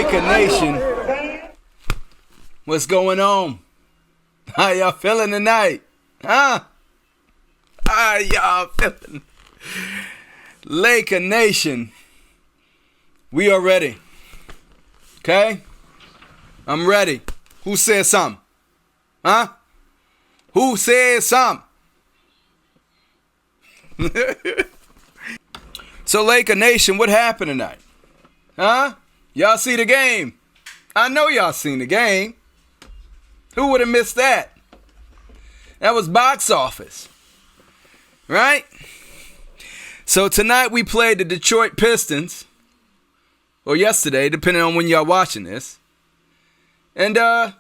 Laker Nation, what's going on? How y'all feeling tonight? Huh? How y'all feeling? Laker Nation, we are ready. Okay? I'm ready. Who said something? Huh? Who said something? So Laker Nation, what happened tonight? Huh? Y'all see the game? I know y'all seen the game. Who would have missed that? That was box office. Right? So tonight we played the Detroit Pistons. Or yesterday, depending on when y'all watching this. And yeah.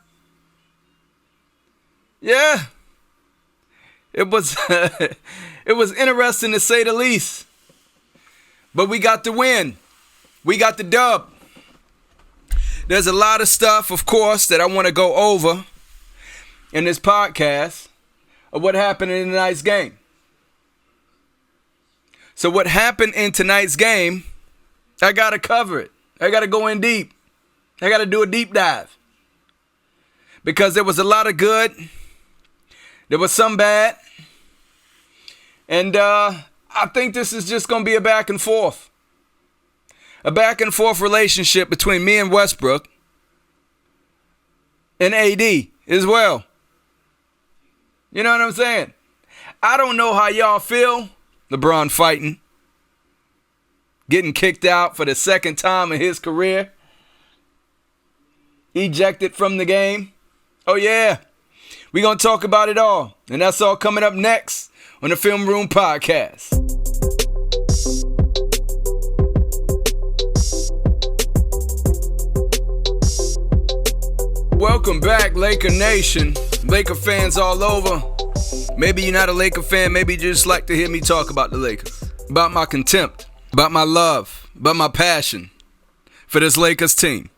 It was it was interesting to say the least. But we got the win. We got the dub. There's a lot of stuff, of course, that I want to go over in this podcast of what happened in tonight's game. So what happened in tonight's game, I got to cover it. I got to go in deep. I got to do a deep dive. Because there was a lot of good. There was some bad. And I think this is just going to be a back and forth. A back and forth relationship between me and Westbrook and AD as well. You know what I'm saying? I don't know how y'all feel. LeBron fighting. Getting kicked out for the second time in his career. Ejected from the game. Oh yeah. We're going to talk about it all. And that's all coming up next on the Film Room Podcast. Welcome back, Laker Nation. Laker fans all over. Maybe you're not a Laker fan. Maybe you just like to hear me talk about the Lakers. About my contempt. About my love. About my passion for this Lakers team.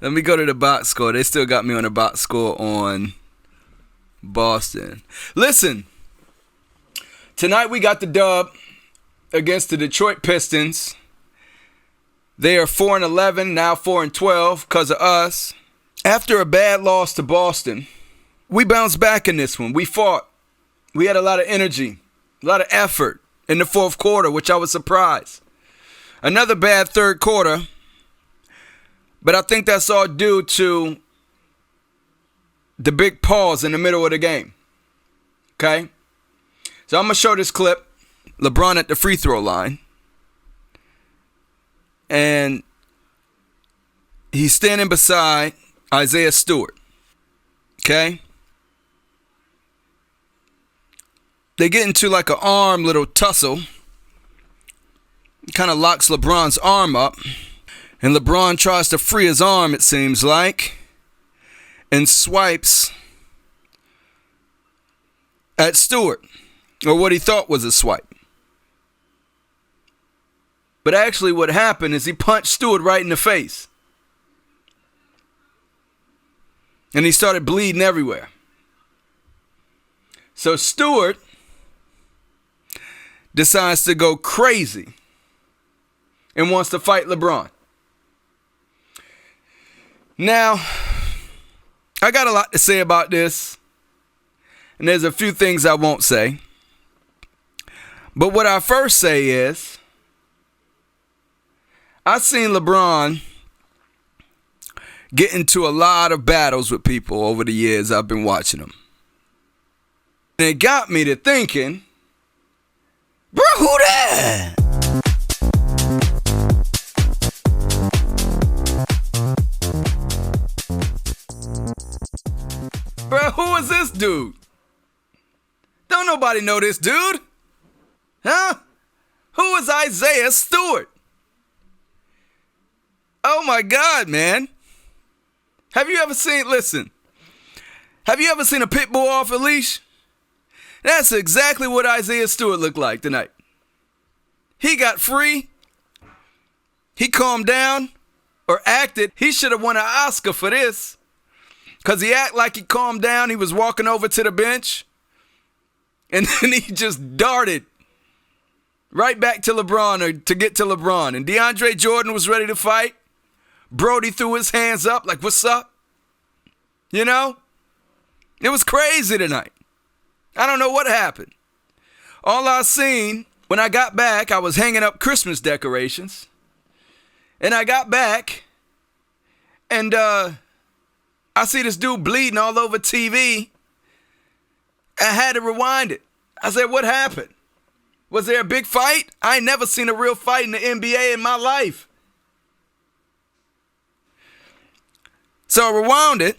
Let me go to the box score. They still got me on the box score on Boston. Listen. Tonight we got the dub against the Detroit Pistons. They are 4-11, now 4-12 because of us. After a bad loss to Boston, we bounced back in this one. We fought. We had a lot of energy, a lot of effort in the fourth quarter, which I was surprised. Another bad third quarter, but I think that's all due to the big pause in the middle of the game. Okay? So I'm going to show this clip. LeBron at the free throw line. And he's standing beside Isaiah Stewart. Okay? They get into like an arm little tussle. Kind of locks LeBron's arm up. And LeBron tries to free his arm, it seems like. And swipes at Stewart. Or what he thought was a swipe. But actually what happened is he punched Stewart right in the face. And he started bleeding everywhere. So Stewart decides to go crazy and wants to fight LeBron. Now, I got a lot to say about this. And there's a few things I won't say. But what I first say is, I've seen LeBron get into a lot of battles with people over the years I've been watching him. And it got me to thinking, bro, who that? Bro, who is this dude? Don't nobody know this dude. Huh? Who is Isaiah Stewart? Oh my God, man. Have you ever seen a pit bull off a leash? That's exactly what Isaiah Stewart looked like tonight. He got free. He calmed down or acted. He should have won an Oscar for this. Because he acted like he calmed down. He was walking over to the bench. And then he just darted right back to LeBron or to get to LeBron. And Deandre Jordan was ready to fight. Brody threw his hands up like, what's up? You know? It was crazy tonight. I don't know what happened. All I seen, when I got back, I was hanging up Christmas decorations. And I got back, and I see this dude bleeding all over TV. I had to rewind it. I said, what happened? Was there a big fight? I ain't never seen a real fight in the NBA in my life. So I rewound it,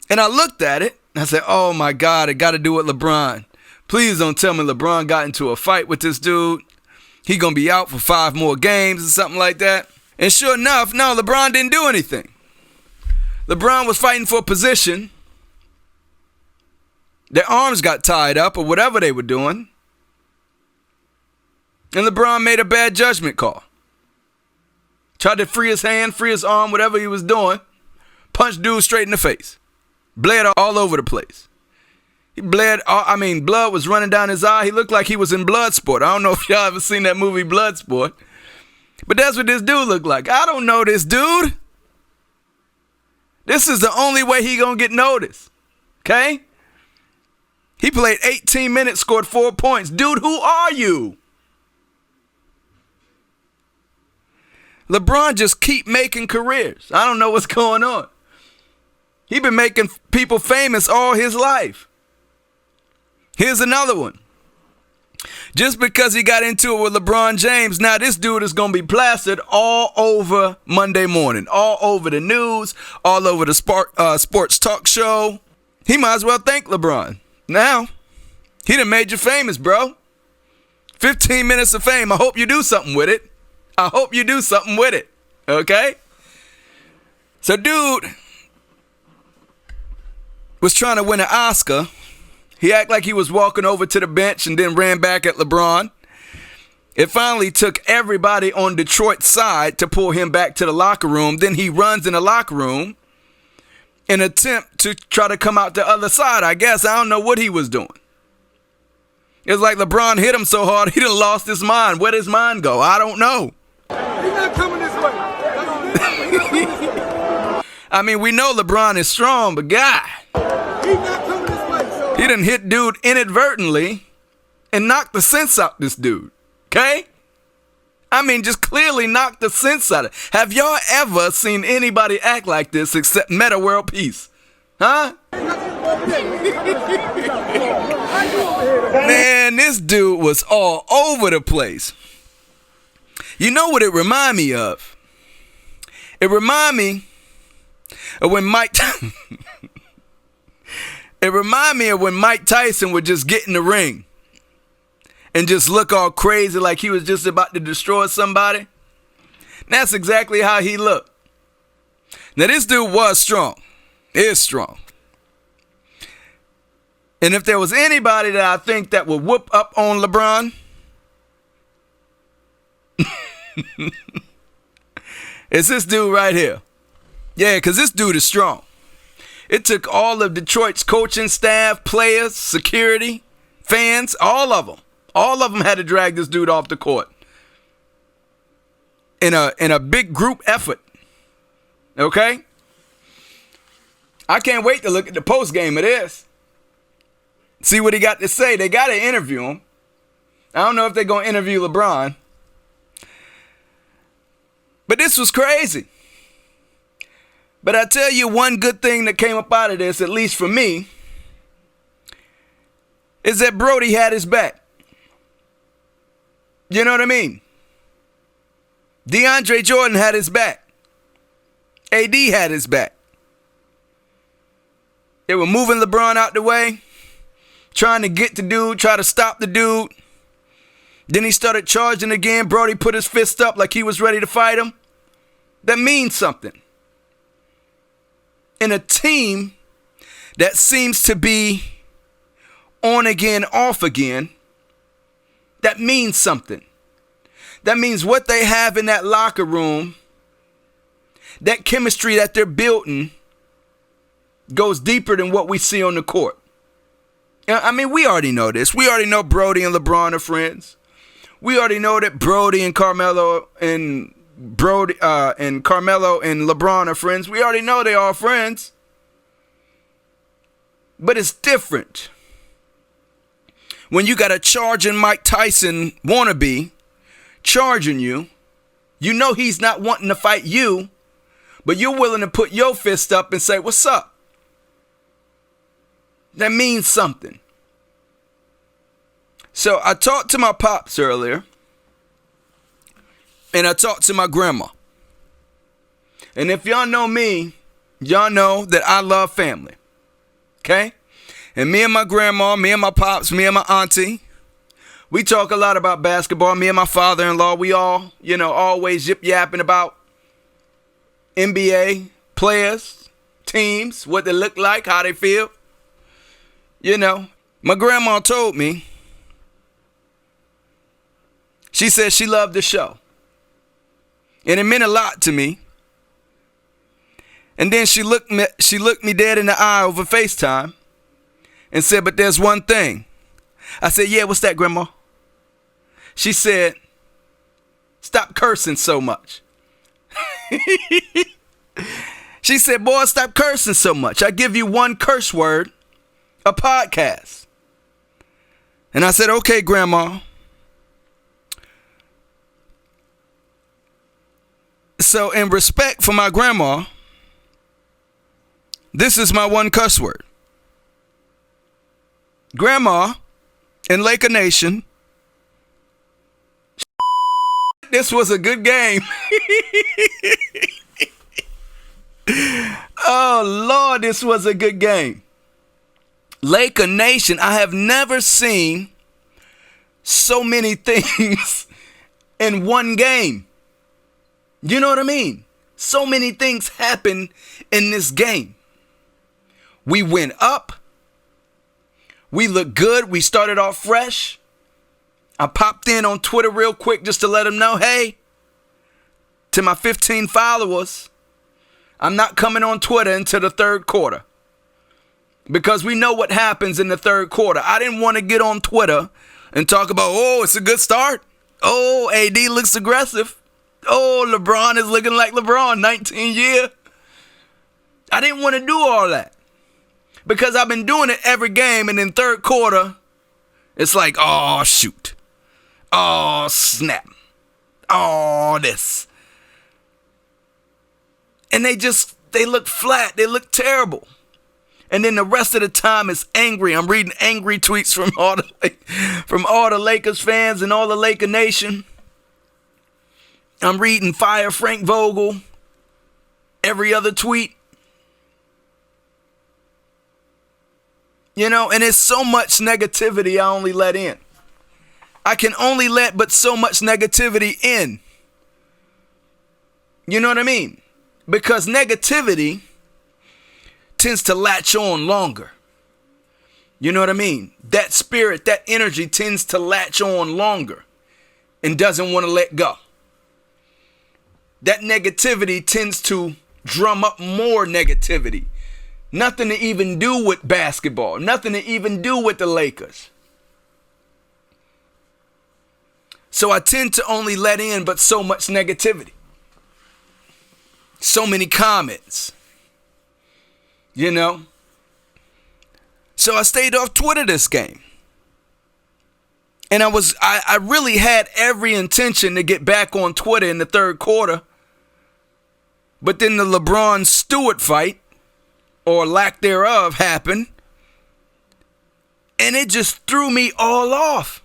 and I looked at it, and I said, oh my God, it got to do with LeBron. Please don't tell me LeBron got into a fight with this dude. He going to be out for 5 more games or something like that. And sure enough, no, LeBron didn't do anything. LeBron was fighting for a position. Their arms got tied up or whatever they were doing. And LeBron made a bad judgment call. Tried to free his hand, free his arm, whatever he was doing. Punched dude straight in the face. Bled all over the place. He bled, blood was running down his eye. He looked like he was in Bloodsport. I don't know if y'all ever seen that movie Bloodsport. But that's what this dude looked like. I don't know this dude. This is the only way he gonna get noticed. Okay? He played 18 minutes, scored 4 points. Dude, who are you? LeBron just keep making careers. I don't know what's going on. He been making people famous all his life. Here's another one. Just because he got into it with LeBron James, now this dude is going to be plastered all over Monday morning, all over the news, all over the sports talk show. He might as well thank LeBron. Now, he done made you famous, bro. 15 minutes of fame. I hope you do something with it. I hope you do something with it. Okay? So, dude was trying to win an Oscar. He acted like he was walking over to the bench and then ran back at LeBron. It finally took everybody on Detroit's side to pull him back to the locker room. Then he runs in the locker room in an attempt to try to come out the other side. I guess I don't know what he was doing. It's like LeBron hit him so hard he done lost his mind. Where'd his mind go? I don't know. He's not coming this way. I mean, we know LeBron is strong, but God, He's not coming this way. So. He done hit dude inadvertently and knocked the sense out this dude. Okay? I mean, just clearly knocked the sense out of it. Have y'all ever seen anybody act like this except Meta World Peace? Huh? Man, this dude was all over the place. You know what it remind me of? It remind me of when Mike Tyson would just get in the ring and just look all crazy like he was just about to destroy somebody. And that's exactly how he looked. Now this dude was strong. Is strong. And if there was anybody that I think that would whoop up on LeBron, it's this dude right here. Yeah, because this dude is strong. It took all of Detroit's coaching staff, players, security, fans, all of them. All of them had to drag this dude off the court. In a big group effort. Okay? I can't wait to look at the post game of this. See what he got to say. They got to interview him. I don't know if they're going to interview LeBron. But this was crazy. But I tell you one good thing that came up out of this, at least for me, is that Brody had his back. You know what I mean? Deandre Jordan had his back. AD had his back. They were moving LeBron out the way, trying to get the dude, try to stop the dude. Then he started charging again. Brody put his fist up like he was ready to fight him. That means something. In a team that seems to be on again, off again, that means something. That means what they have in that locker room, that chemistry that they're building, goes deeper than what we see on the court. I mean, we already know this. We already know Brody and LeBron are friends. We already know that Brody and Carmelo and Brody and Carmelo and LeBron are friends. We already know they are friends. But it's different when you got a charging Mike Tyson wannabe charging you. You know he's not wanting to fight you, but you're willing to put your fist up and say, what's up? That means something. So I talked to my pops earlier, and I talked to my grandma. And if y'all know me, y'all know that I love family. Okay? And me and my grandma, me and my pops, me and my auntie, we talk a lot about basketball. Me and my father-in-law, we all, always yip-yapping about NBA players, teams, what they look like, how they feel. My grandma told me, she said she loved the show. And it meant a lot to me. And then she looked me dead in the eye over FaceTime and said, but there's one thing. I said, yeah, what's that, Grandma? She said, stop cursing so much. She said, boy, stop cursing so much. I give you one curse word, a podcast. And I said, okay, Grandma. So in respect for my grandma, this is my one cuss word. Grandma, in Laker Nation, this was a good game. Oh, Lord, this was a good game. Laker Nation, I have never seen so many things in one game. You know what I mean? So many things happen in this game. We went up. We looked good. We started off fresh. I popped in on Twitter real quick just to let them know, hey, to my 15 followers, I'm not coming on Twitter until the third quarter. Because we know what happens in the third quarter. I didn't want to get on Twitter and talk about, oh, it's a good start. Oh, AD looks aggressive. Oh, LeBron is looking like LeBron, 19 year. I didn't want to do all that. Because I've been doing it every game, and in third quarter, it's like, oh, shoot. Oh, snap. Oh, this. And they look flat. They look terrible. And then the rest of the time is angry. I'm reading angry tweets from all the Lakers fans and all the Laker Nation. I'm reading Fire Frank Vogel every other tweet. And it's so much negativity I only let in. I can only let but so much negativity in. You know what I mean? Because negativity tends to latch on longer. You know what I mean? That spirit, that energy tends to latch on longer and doesn't want to let go. That negativity tends to drum up more negativity. Nothing to even do with basketball. Nothing to even do with the Lakers. So I tend to only let in but so much negativity. So many comments. So I stayed off Twitter this game. And I really had every intention to get back on Twitter in the third quarter. But then the LeBron Stewart fight, or lack thereof, happened. And it just threw me all off.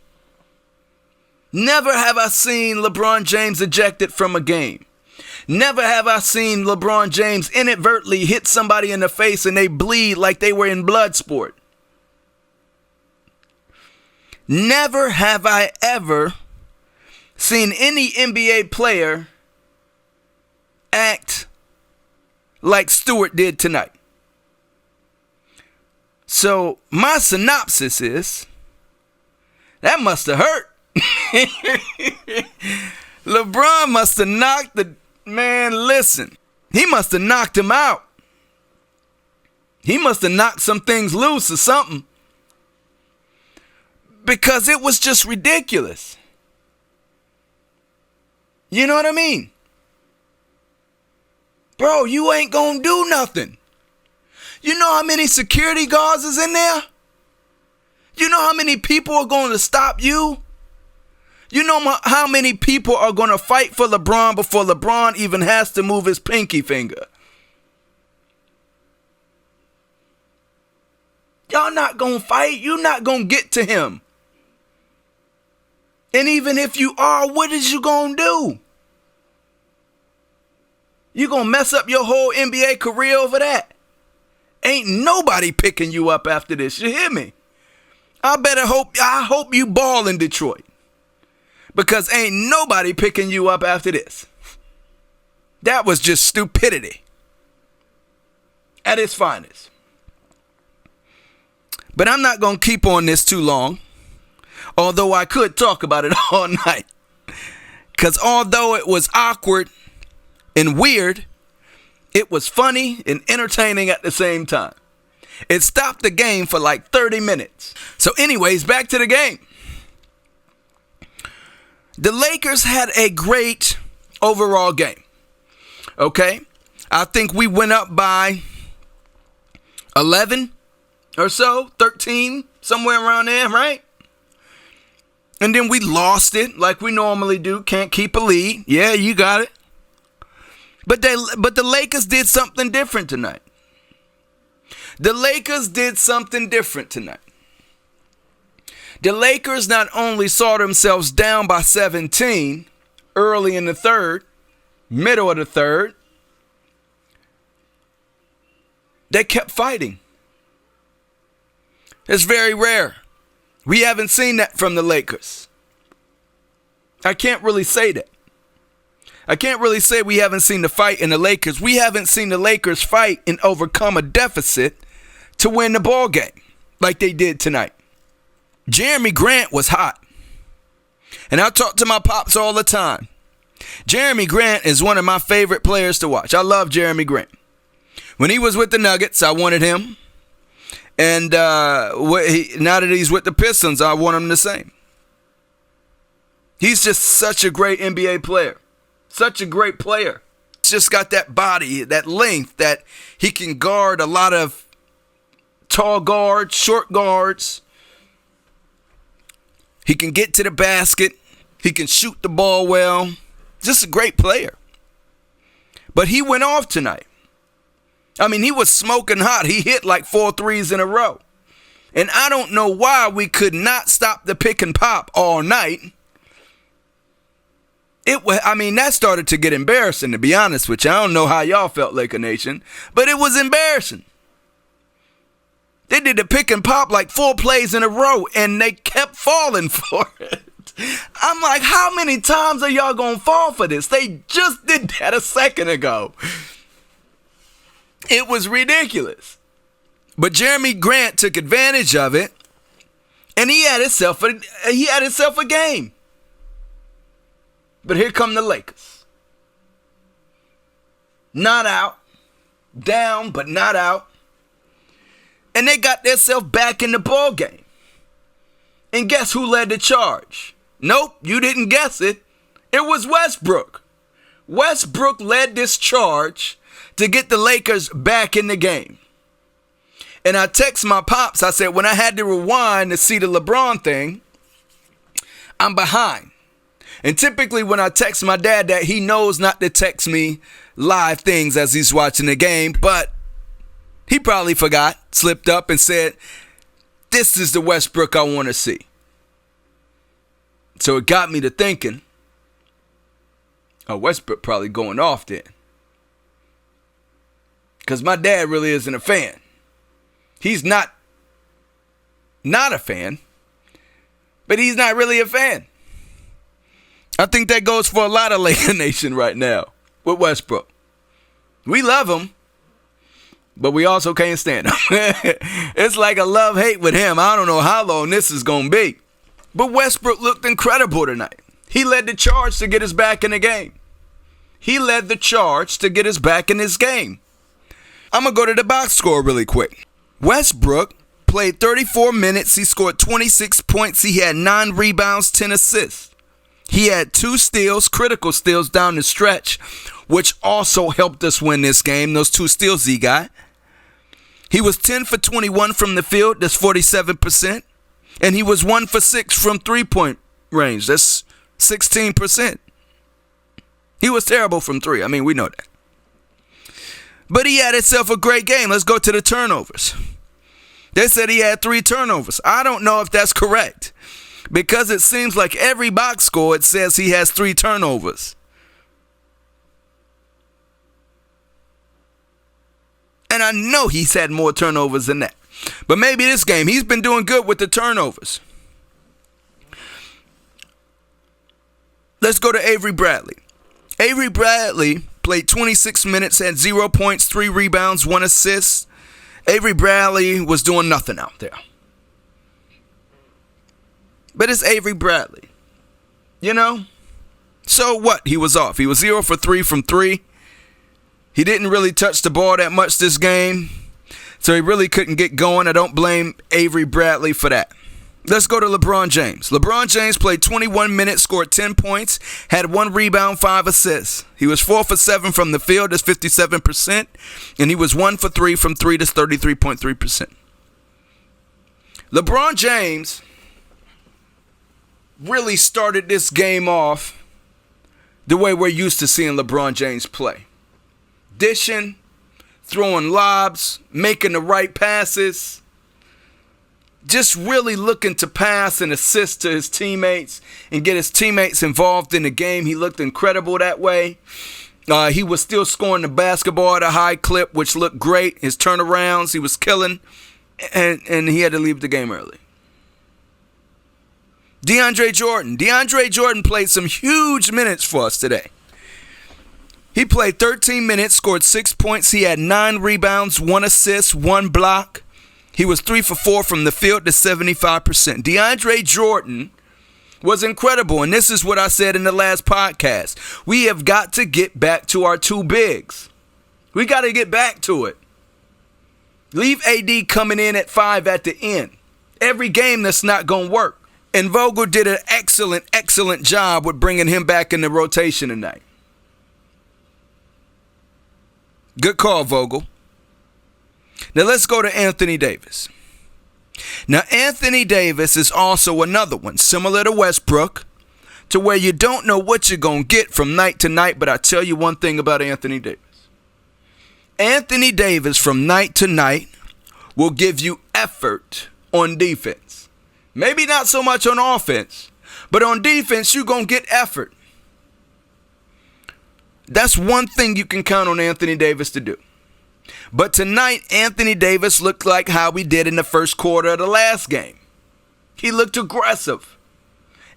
Never have I seen LeBron James ejected from a game. Never have I seen LeBron James inadvertently hit somebody in the face and they bleed like they were in Bloodsport. Never have I ever seen any NBA player act like Stewart did tonight. So my synopsis is, that must have hurt. LeBron must have knocked the man. Listen, he must have knocked him out. He must have knocked some things loose or something. Because it was just ridiculous. You know what I mean? Bro, you ain't gonna do nothing. You know how many security guards is in there? You know how many people are going to stop you? You know how many people are going to fight for LeBron before LeBron even has to move his pinky finger? Y'all not going to fight. You're not going to get to him. And even if you are, what is you going to do? You going to mess up your whole NBA career over that? Ain't nobody picking you up after this. You hear me? I hope you ball in Detroit. Because ain't nobody picking you up after this. That was just stupidity at its finest. But I'm not going to keep on this too long. Although I could talk about it all night. Because although it was awkward and weird, it was funny and entertaining at the same time. It stopped the game for like 30 minutes. So anyways, back to the game. The Lakers had a great overall game. Okay? I think we went up by 11 or so, 13, somewhere around there, right? And then we lost it like we normally do. Can't keep a lead. Yeah, you got it. But the Lakers did something different tonight. The Lakers did something different tonight. The Lakers not only saw themselves down by 17 early in the third, middle of the third, they kept fighting. It's very rare. We haven't seen that from the Lakers. I can't really say that. I can't really say we haven't seen the fight in the Lakers. We haven't seen the Lakers fight and overcome a deficit to win the ball game like they did tonight. Jeremy Grant was hot. And I talk to my pops all the time. Jeremy Grant is one of my favorite players to watch. I love Jeremy Grant. When he was with the Nuggets, I wanted him. And now that he's with the Pistons, I want him the same. He's just such a great NBA player. Such a great player. He's just got that body, that length, that he can guard a lot of tall guards, short guards. He can get to the basket. He can shoot the ball well. Just a great player. But he went off tonight. I mean, he was smoking hot. He hit like 4 threes in a row. And I don't know why we could not stop the pick and pop all night. That started to get embarrassing, to be honest with you. I don't know how y'all felt, Laker Nation, but it was embarrassing. They did the pick and pop like 4 plays in a row, and they kept falling for it. I'm like, how many times are y'all going to fall for this? They just did that a second ago. It was ridiculous. But Jeremy Grant took advantage of it, and he had himself a game. But here come the Lakers. Not out. Down, but not out. And they got themselves back in the ball game. And guess who led the charge? Nope, you didn't guess it. It was Westbrook. Westbrook led this charge to get the Lakers back in the game. And I text my pops. I said, when I had to rewind to see the LeBron thing, I'm behind. And typically when I text my dad that, he knows not to text me live things as he's watching the game. But he probably forgot, slipped up and said, this is the Westbrook I want to see. So it got me to thinking, Westbrook probably going off then. Because my dad really isn't a fan. He's not a fan, but he's not really a fan. I think that goes for a lot of Laker Nation right now with Westbrook. We love him, but we also can't stand him. It's like a love-hate with him. I don't know how long this is going to be. But Westbrook looked incredible tonight. He led the charge to get us back in the game. He led the charge to get us back in this game. I'm going to go to the box score really quick. Westbrook played 34 minutes. He scored 26 points. He had 9 rebounds, 10 assists. He had 2 steals, critical steals down the stretch, which also helped us win this game, those 2 steals he got. He was 10 for 21 from the field, that's 47%. And he was 1 for 6 from three-point range, that's 16%. He was terrible from 3, I mean, we know that. But he had himself a great game. Let's go to the turnovers. They said he had 3 turnovers. I don't know if that's correct, because it seems like every box score, it says he has 3 turnovers. And I know he's had more turnovers than that. But maybe this game, he's been doing good with the turnovers. Let's go to Avery Bradley. Avery Bradley played 26 minutes, had 0 points, 3 rebounds, 1 assist. Avery Bradley was doing nothing out there. But it's Avery Bradley. You know? So what? He was off. He was 0 for 3 from 3. He didn't really touch the ball that much this game, so he really couldn't get going. I don't blame Avery Bradley for that. Let's go to LeBron James. LeBron James played 21 minutes, scored 10 points, had 1 rebound, 5 assists. He was 4 for 7 from the field, that's 57%, and he was 1 for 3 from 3, that's 33.3%. LeBron James really started this game off the way we're used to seeing LeBron James play. Dishing, throwing lobs, making the right passes, just really looking to pass and assist to his teammates and get his teammates involved in the game. He looked incredible that way. He was still scoring the basketball at a high clip, which looked great. His turnarounds, he was killing, and he had to leave the game early. Deandre Jordan played some huge minutes for us today. He played 13 minutes, scored 6 points. He had 9 rebounds, 1 assist, 1 block. He was 3 for 4 from the field to 75%. Deandre Jordan was incredible, and this is what I said in the last podcast. We have got to get back to our 2 bigs. We got to get back to it. Leave AD coming in at 5 at the end. Every game that's not going to work. And Vogel did an excellent job with bringing him back in the rotation tonight. Good call, Vogel. Now let's go to Anthony Davis. Now Anthony Davis is also another one, similar to Westbrook, to where you don't know what you're going to get from night to night, but I tell you one thing about Anthony Davis. Anthony Davis from night to night will give you effort on defense. Maybe not so much on offense, but on defense you're going to get effort. That's one thing you can count on Anthony Davis to do. But tonight, Anthony Davis looked like how we did in the first quarter of the last game. He looked aggressive.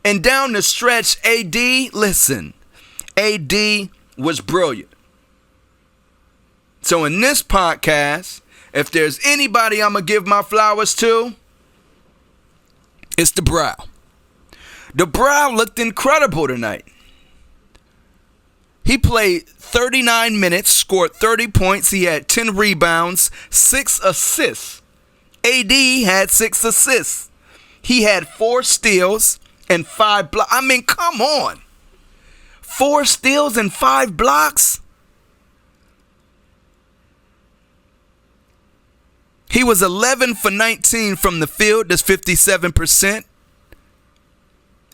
And down the stretch, AD was brilliant. So in this podcast, if there's anybody I'm going to give my flowers to, it's the Brow. The Brow looked incredible tonight. He played 39 minutes, scored 30 points. He had 10 rebounds, 6 assists. AD had 6 assists. He had 4 steals and 5 blocks. I mean, come on. 4 steals and 5 blocks? He was 11 for 19 from the field. That's 57%.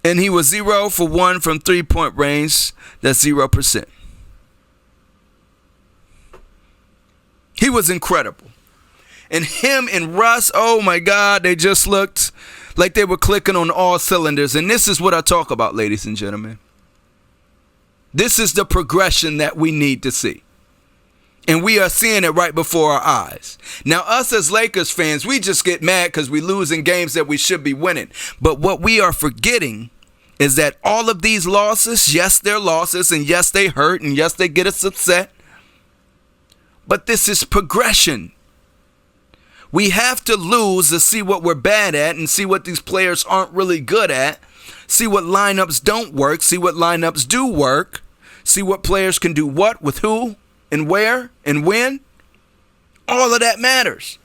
And he was 0 for 1 from three-point range. That's 0%. He was incredible. And him and Russ, oh my God, they just looked like they were clicking on all cylinders. And this is what I talk about, ladies and gentlemen. This is the progression that we need to see. And we are seeing it right before our eyes. Now, us as Lakers fans, we just get mad because we lose in games that we should be winning. But what we are forgetting is that all of these losses, yes, they're losses, and yes, they hurt, and yes, they get us upset. But this is progression. We have to lose to see what we're bad at and see what these players aren't really good at. See what lineups don't work. See what lineups do work. See what players can do what with who and where and when. All of that matters.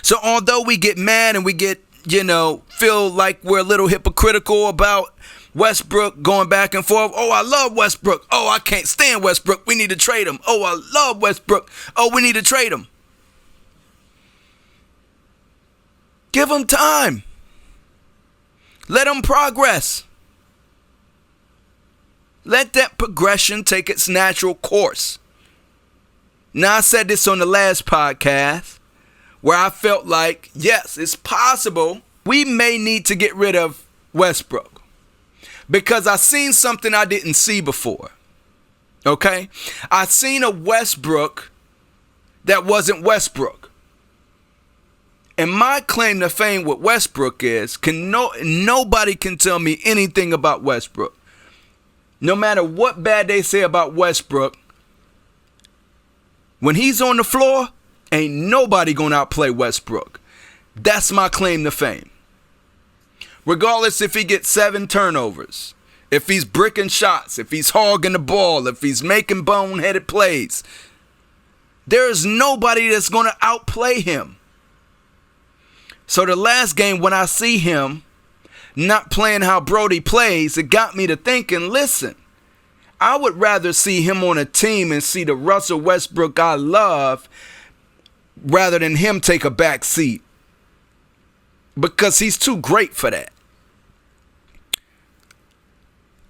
So although we get mad and we get, feel like we're a little hypocritical about Westbrook going back and forth. Oh, I love Westbrook. Oh, I can't stand Westbrook. We need to trade him. Oh, I love Westbrook. Oh, we need to trade him. Give him time. Let him progress. Let that progression take its natural course. Now, I said this on the last podcast where I felt like, yes, it's possible we may need to get rid of Westbrook because I seen something I didn't see before. Okay? I seen a Westbrook that wasn't Westbrook. And my claim to fame with Westbrook is nobody can tell me anything about Westbrook. No matter what bad they say about Westbrook, when he's on the floor, ain't nobody gonna outplay Westbrook. That's my claim to fame. Regardless if he gets 7 turnovers, if he's bricking shots, if he's hogging the ball, if he's making boneheaded plays, there is nobody that's gonna outplay him. So the last game when I see him not playing how Brody plays, it got me to thinking, listen, I would rather see him on a team and see the Russell Westbrook I love rather than him take a back seat because he's too great for that.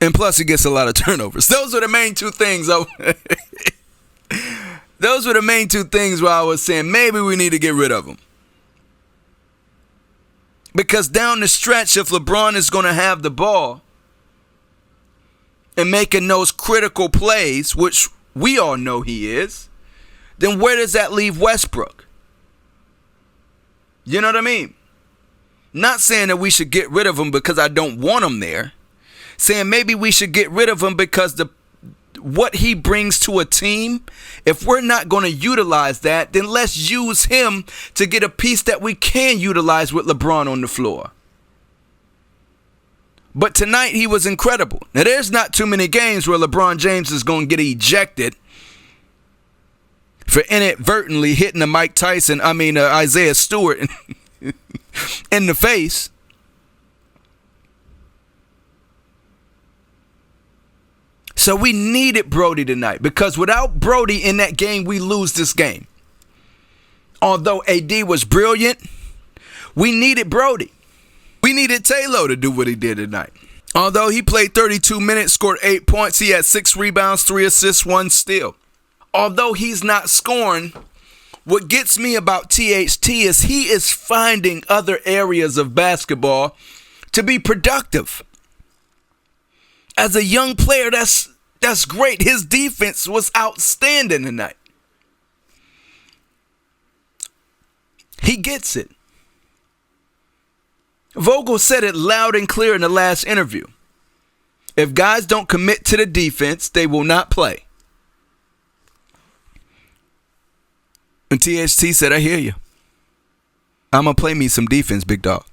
And plus he gets a lot of turnovers. Those were the main two things. Those were the main two things where I was saying maybe we need to get rid of him. Because down the stretch, if LeBron is going to have the ball and making those critical plays, which we all know he is, then where does that leave Westbrook? You know what I mean? Not saying that we should get rid of him because I don't want him there. Saying maybe we should get rid of him because what he brings to a team, if we're not going to utilize that, then let's use him to get a piece that we can utilize with LeBron on the floor. But tonight he was incredible. Now there's not too many games where LeBron James is going to get ejected for inadvertently hitting Isaiah Stewart in the face. So we needed Brody tonight because without Brody in that game, we lose this game. Although AD was brilliant, we needed Brody. We needed Taylor to do what he did tonight. Although he played 32 minutes, scored 8 points, he had 6 rebounds, 3 assists, 1 steal. Although he's not scoring, what gets me about THT is he is finding other areas of basketball to be productive. As a young player, that's great. His defense was outstanding tonight. He gets it. Vogel said it loud and clear in the last interview. If guys don't commit to the defense, they will not play. And THT said, I hear you. I'm going to play me some defense, big dog.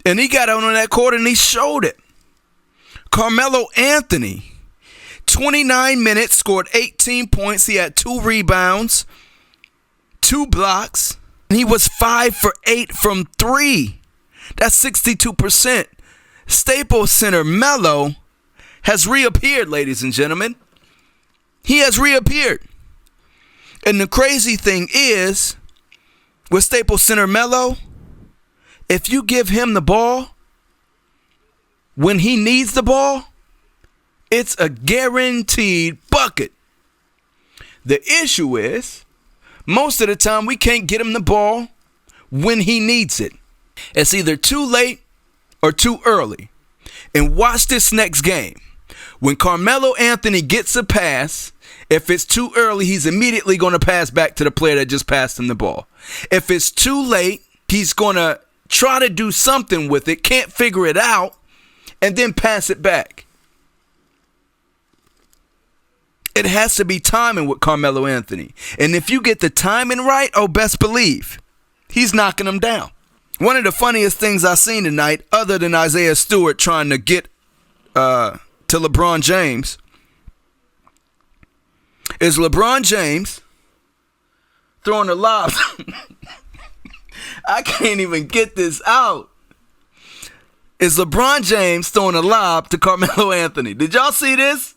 And he got out on that court and he showed it. Carmelo Anthony, 29 minutes, scored 18 points. He had 2 rebounds, 2 blocks. And he was 5 for 8 from 3. That's 62%. Staples Center Melo has reappeared, ladies and gentlemen. He has reappeared. And the crazy thing is, with Staples Center Melo, if you give him the ball, when he needs the ball, it's a guaranteed bucket. The issue is, most of the time we can't get him the ball when he needs it. It's either too late or too early. And watch this next game. When Carmelo Anthony gets a pass, if it's too early, he's immediately going to pass back to the player that just passed him the ball. If it's too late, he's going to try to do something with it, can't figure it out, and then pass it back. It has to be timing with Carmelo Anthony. And if you get the timing right, oh, best believe, he's knocking them down. One of the funniest things I've seen tonight, other than Isaiah Stewart trying to get to LeBron James, is LeBron James throwing a lob I can't even get this out. Is LeBron James throwing a lob to Carmelo Anthony. Did y'all see this?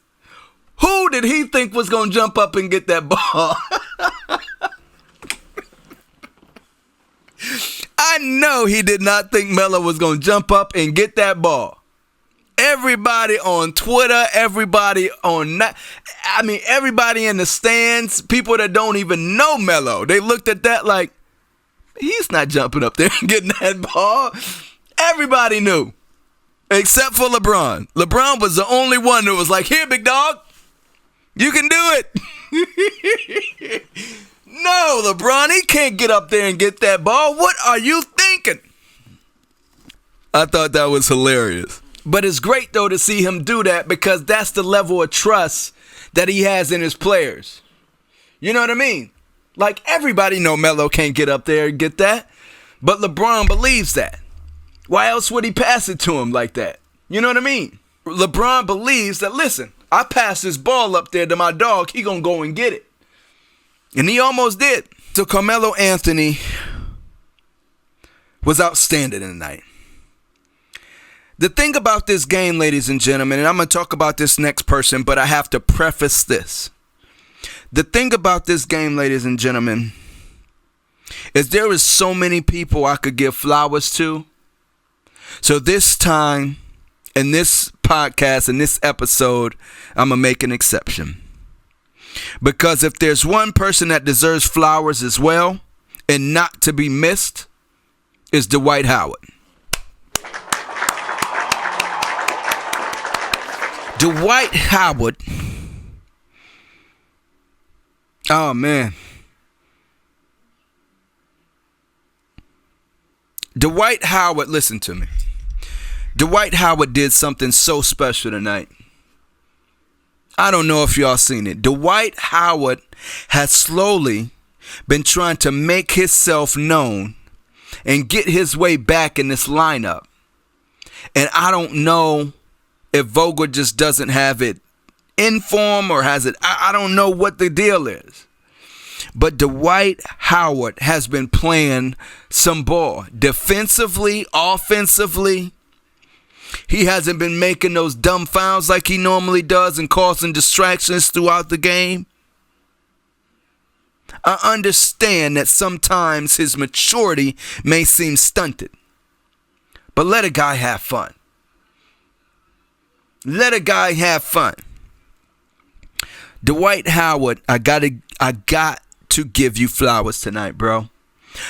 Who did he think was going to jump up and get that ball? I know he did not think Melo was going to jump up and get that ball. Everybody on Twitter, everybody in the stands, people that don't even know Melo, they looked at that like, he's not jumping up there and getting that ball. Everybody knew, except for LeBron. LeBron was the only one who was like, here, big dog, you can do it. No, LeBron, he can't get up there and get that ball. What are you thinking? I thought that was hilarious. But it's great, though, to see him do that because that's the level of trust that he has in his players. You know what I mean? Like, everybody know Melo can't get up there and get that. But LeBron believes that. Why else would he pass it to him like that? You know what I mean? LeBron believes that, listen, I pass this ball up there to my dog, he gonna go and get it. And he almost did. So Carmelo Anthony was outstanding tonight. The thing about this game, ladies and gentlemen, and I'm going to talk about this next person, but I have to preface this. The thing about this game, ladies and gentlemen, is there is so many people I could give flowers to. So this time, in this podcast, in this episode, I'm going to make an exception. Because if there's one person that deserves flowers as well, and not to be missed, is Dwight Howard. Dwight Howard, oh man. Dwight Howard, listen to me. Dwight Howard did something so special tonight. I don't know if y'all seen it. Dwight Howard has slowly been trying to make himself known and get his way back in this lineup. And I don't know if Vogel just doesn't have it in form or has it. I don't know what the deal is. But Dwight Howard has been playing some ball. Defensively, offensively. He hasn't been making those dumb fouls like he normally does and causing distractions throughout the game. I understand that sometimes his maturity may seem stunted. But let a guy have fun. Let a guy have fun. Dwight Howard, I got to give you flowers tonight, bro.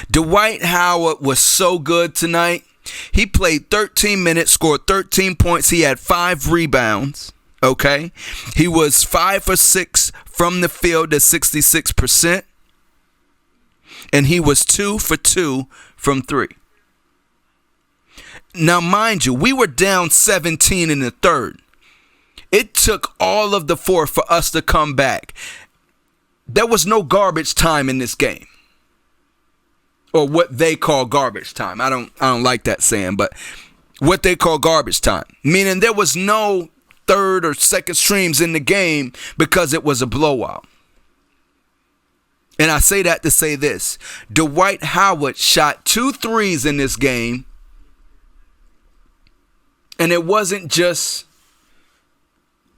Dwight Howard was so good tonight. He played 13 minutes, scored 13 points. He had 5 rebounds. Okay. He was 5 for 6 from the field at 66%. And he was 2 for 2 from 3. Now, mind you, we were down 17 in the third. It took all of the fourth for us to come back. There was no garbage time in this game. Or what they call garbage time. I don't like that saying, but what they call garbage time. Meaning there was no third or second streams in the game because it was a blowout. And I say that to say this. Dwight Howard shot 2 threes in this game. And it wasn't just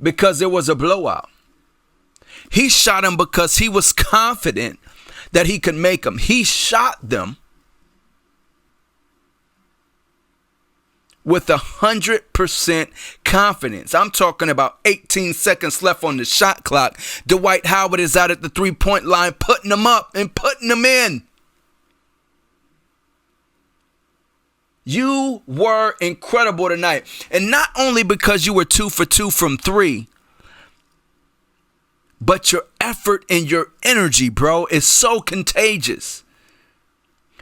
because it was a blowout. He shot them because he was confident that he could make them. He shot them with 100% confidence. I'm talking about 18 seconds left on the shot clock. Dwight Howard is out at the 3-point line, putting them up and putting them in. You were incredible tonight. And not only because you were 2 for 2 from 3, but your effort and your energy, bro, is so contagious.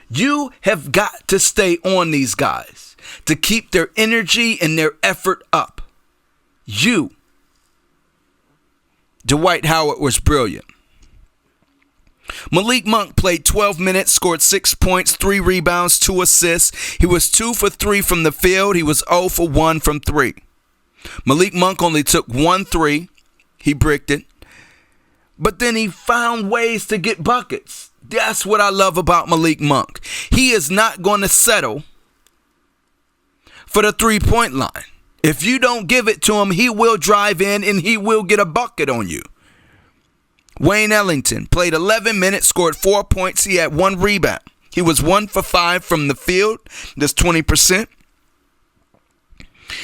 You have got to stay on these guys to keep their energy and their effort up. Dwight Howard was brilliant. Malik Monk played 12 minutes, scored 6 points, 3 rebounds, 2 assists. He was 2 for 3 from the field. He was 0 for 1 from 3. Malik Monk only took 1 3. He bricked it. But then he found ways to get buckets. That's what I love about Malik Monk. He is not going to settle for the three-point line. If you don't give it to him, he will drive in and he will get a bucket on you. Wayne Ellington played 11 minutes, scored 4 points. He had 1 rebound. He was 1 for 5 from the field. That's 20%.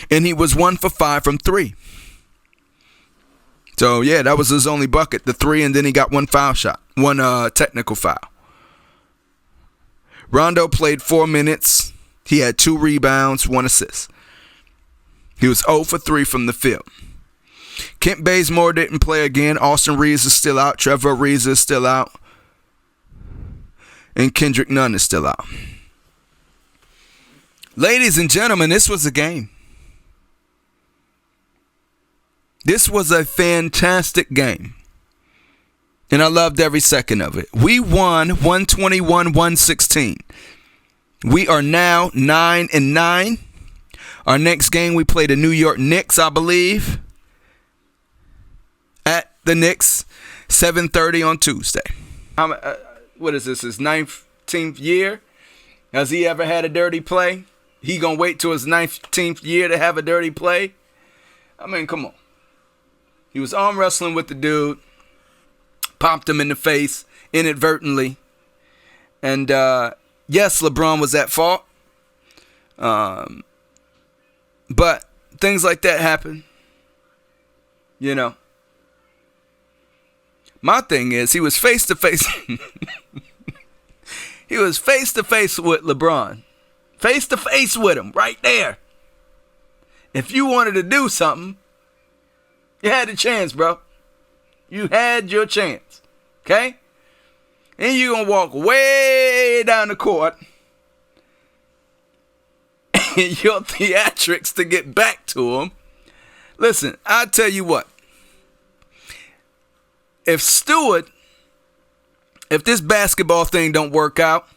And he was 1 for 5 from 3. So, yeah, that was his only bucket, the 3, and then he got 1 foul shot, 1 technical foul. Rondo played 4 minutes. He had 2 rebounds, 1 assist. He was 0 for 3 from the field. Kent Bazemore didn't play again. Austin Reeves is still out. Trevor Ariza is still out. And Kendrick Nunn is still out. Ladies and gentlemen, this was a game. This was a fantastic game. And I loved every second of it. We won 121-116. We are now 9-9. Our next game, we play the New York Knicks, I believe. At the Knicks, 7:30 on Tuesday. What is this, his 19th year? Has he ever had a dirty play? He gonna wait till his 19th year to have a dirty play? I mean, come on. He was arm wrestling with the dude. Popped him in the face inadvertently. And, yes, LeBron was at fault. But things like that happen. You know. My thing is, he was face to face. He was face to face with LeBron. Face to face with him, right there. If you wanted to do something, you had a chance, bro. You had your chance. Okay? And you're going to walk way down the court. And your theatrics to get back to him. Listen, I'll tell you what. If this basketball thing don't work out,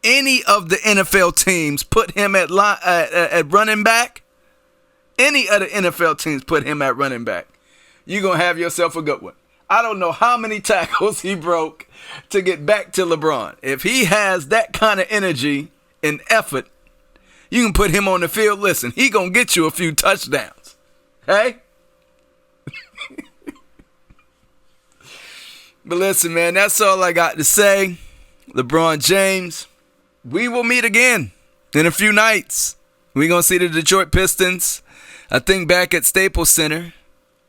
any of the NFL teams put him at running back. Any of the NFL teams put him at running back. You're going to have yourself a good one. I don't know how many tackles he broke to get back to LeBron. If he has that kind of energy and effort, you can put him on the field. Listen, he going to get you a few touchdowns. Okay? But listen, man, that's all I got to say. LeBron James, we will meet again in a few nights. We're going to see the Detroit Pistons, I think, back at Staples Center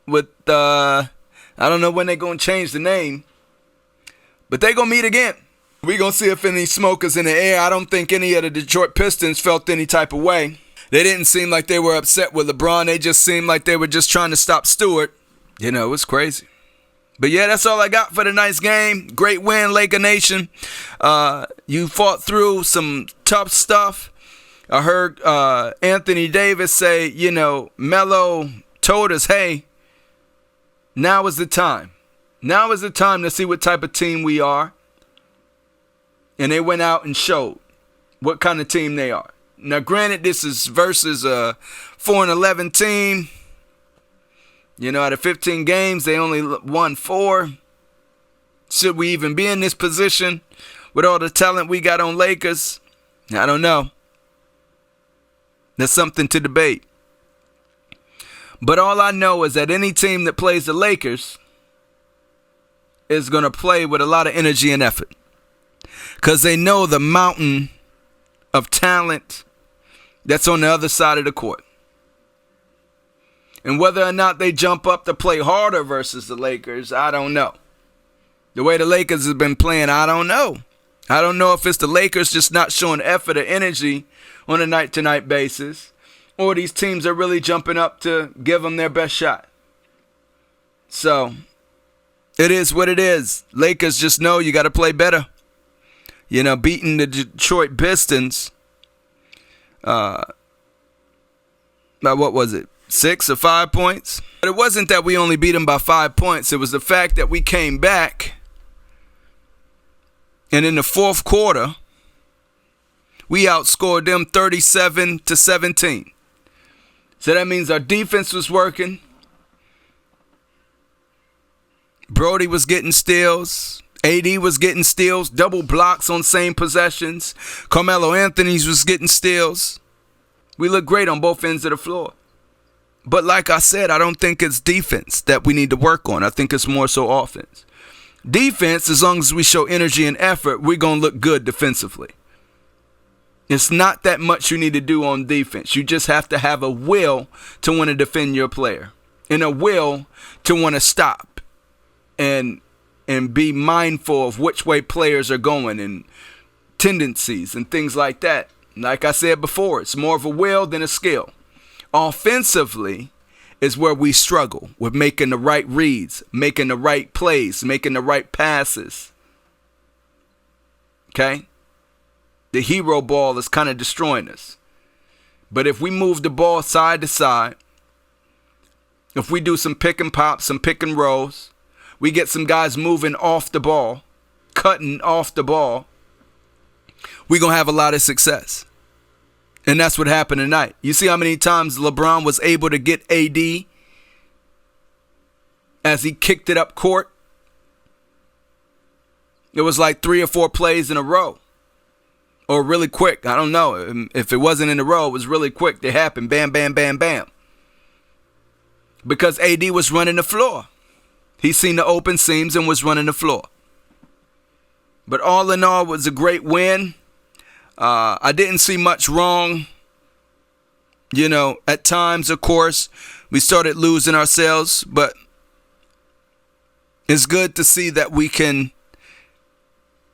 with, I don't know when they're going to change the name, but they're going to meet again. We're going to see if any smoke is in the air. I don't think any of the Detroit Pistons felt any type of way. They didn't seem like they were upset with LeBron. They just seemed like they were just trying to stop Stewart. You know, it was crazy. But yeah, that's all I got for tonight's game. Great win, Laker Nation. You fought through some tough stuff. I heard Anthony Davis say, you know, Melo told us, hey, now is the time. Now is the time to see what type of team we are. And they went out and showed what kind of team they are. Now, granted, this is versus a 4-11 team. You know, out of 15 games, they only won 4. Should we even be in this position with all the talent we got on Lakers? I don't know. That's something to debate. But all I know is that any team that plays the Lakers is going to play with a lot of energy and effort. Because they know the mountain of talent that's on the other side of the court. And whether or not they jump up to play harder versus the Lakers, I don't know. The way the Lakers have been playing, I don't know. I don't know if it's the Lakers just not showing effort or energy on a night-to-night basis, or these teams are really jumping up to give them their best shot. So, it is what it is. Lakers just know you got to play better. You know, beating the Detroit Pistons, by what was it, 6 or 5 points? But it wasn't that we only beat them by 5 points. It was the fact that we came back, and in the fourth quarter, we outscored them 37-17. So that means our defense was working. Brody was getting steals. AD was getting steals, double blocks on same possessions. Carmelo Anthony's was getting steals. We look great on both ends of the floor. But like I said, I don't think it's defense that we need to work on. I think it's more so offense. Defense, as long as we show energy and effort, we're going to look good defensively. It's not that much you need to do on defense. You just have to have a will to want to defend your player and a will to want to stop and be mindful of which way players are going and tendencies and things like that. Like I said before, it's more of a will than a skill. Offensively is where we struggle with making the right reads, making the right plays, making the right passes. Okay? The hero ball is kind of destroying us. But if we move the ball side to side, if we do some pick and pop, some pick and rolls, we get some guys moving off the ball, cutting off the ball, we're going to have a lot of success. And that's what happened tonight. You see how many times LeBron was able to get AD as he kicked it up court? It was like 3 or 4 plays in a row. Or really quick. I don't know. If it wasn't in a row, it was really quick. They happened. Bam, bam, bam, bam. Because AD was running the floor. He seen the open seams and was running the floor. But all in all, it was a great win. I didn't see much wrong. You know, at times, of course, we started losing ourselves. But it's good to see that we can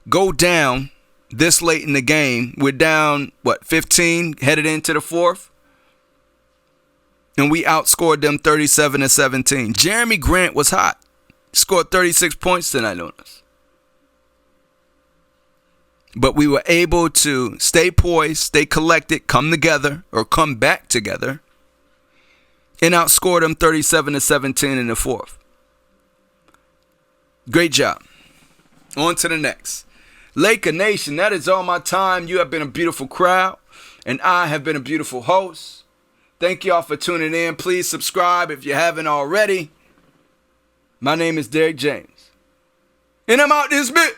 go down this late in the game. We're down, 15 headed into the fourth? And we outscored them 37-17. Jeremy Grant was hot. Scored 36 points tonight on us. But we were able to stay poised, stay collected, come together, or come back together, and outscored them 37-17 in the fourth. Great job. On to the next. Laker Nation, that is all my time. You have been a beautiful crowd, and I have been a beautiful host. Thank y'all for tuning in. Please subscribe if you haven't already. My name is Derek James, and I'm out this bit.